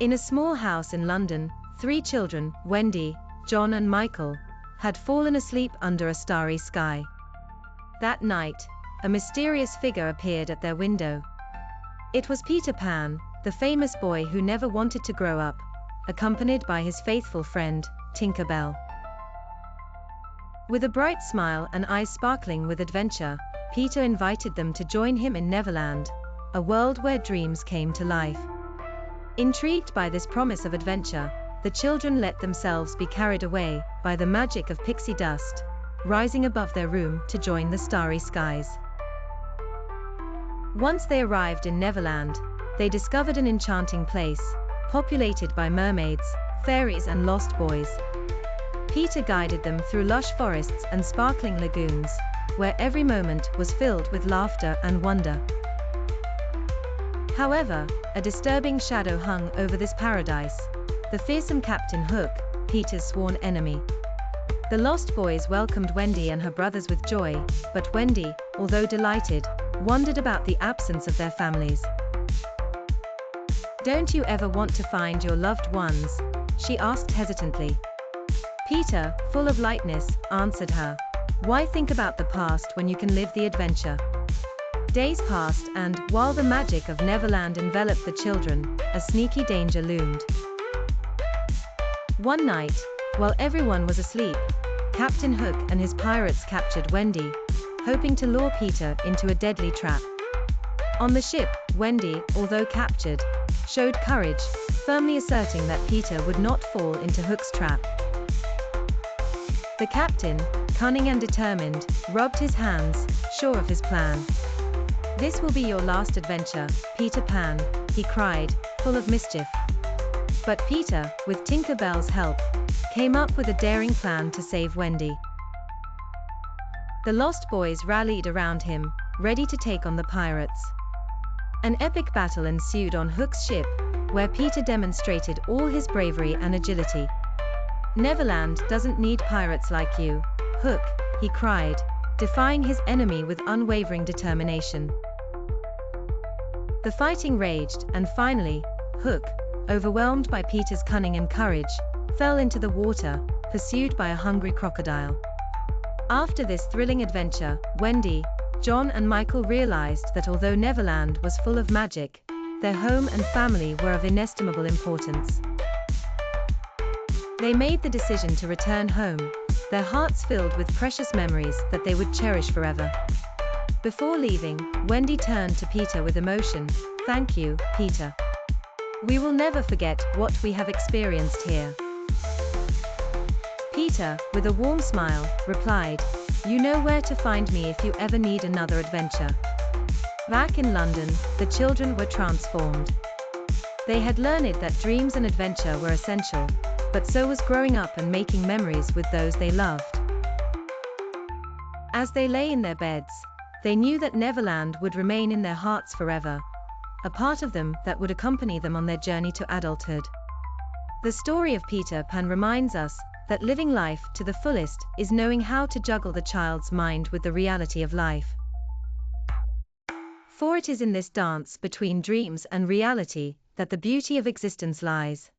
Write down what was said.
In a small house in London, 3 children, Wendy, John and Michael, had fallen asleep under a starry sky. That night, a mysterious figure appeared at their window. It was Peter Pan, the famous boy who never wanted to grow up, accompanied by his faithful friend, Tinker Bell. With a bright smile and eyes sparkling with adventure, Peter invited them to join him in Neverland, a world where dreams came to life. Intrigued by this promise of adventure, the children let themselves be carried away by the magic of pixie dust, rising above their room to join the starry skies. Once they arrived in Neverland, they discovered an enchanting place, populated by mermaids, fairies and lost boys. Peter guided them through lush forests and sparkling lagoons, where every moment was filled with laughter and wonder. However, a disturbing shadow hung over this paradise: the fearsome Captain Hook, Peter's sworn enemy. The lost boys welcomed Wendy and her brothers with joy, but Wendy, although delighted, wondered about the absence of their families. "Don't you ever want to find your loved ones?" she asked hesitantly. Peter, full of lightness, answered her, "Why think about the past when you can live the adventure?" Days passed and, while the magic of Neverland enveloped the children, a sneaky danger loomed. One night, while everyone was asleep, Captain Hook and his pirates captured Wendy, hoping to lure Peter into a deadly trap. On the ship, Wendy, although captured, showed courage, firmly asserting that Peter would not fall into Hook's trap. The captain, cunning and determined, rubbed his hands, sure of his plan. "This will be your last adventure, Peter Pan," he cried, full of mischief. But Peter, with Tinker Bell's help, came up with a daring plan to save Wendy. The lost boys rallied around him, ready to take on the pirates. An epic battle ensued on Hook's ship, where Peter demonstrated all his bravery and agility. "Neverland doesn't need pirates like you, Hook," he cried, defying his enemy with unwavering determination. The fighting raged, and finally, Hook, overwhelmed by Peter's cunning and courage, fell into the water, pursued by a hungry crocodile. After this thrilling adventure, Wendy, John and Michael realized that although Neverland was full of magic, their home and family were of inestimable importance. They made the decision to return home, their hearts filled with precious memories that they would cherish forever. Before leaving, Wendy turned to Peter with emotion. "Thank you, Peter. We will never forget what we have experienced here." Peter, with a warm smile, replied, "You know where to find me if you ever need another adventure." Back in London, the children were transformed. They had learned that dreams and adventure were essential, but so was growing up and making memories with those they loved. As they lay in their beds, they knew that Neverland would remain in their hearts forever, a part of them that would accompany them on their journey to adulthood. The story of Peter Pan reminds us that living life to the fullest is knowing how to juggle the child's mind with the reality of life. For it is in this dance between dreams and reality that the beauty of existence lies.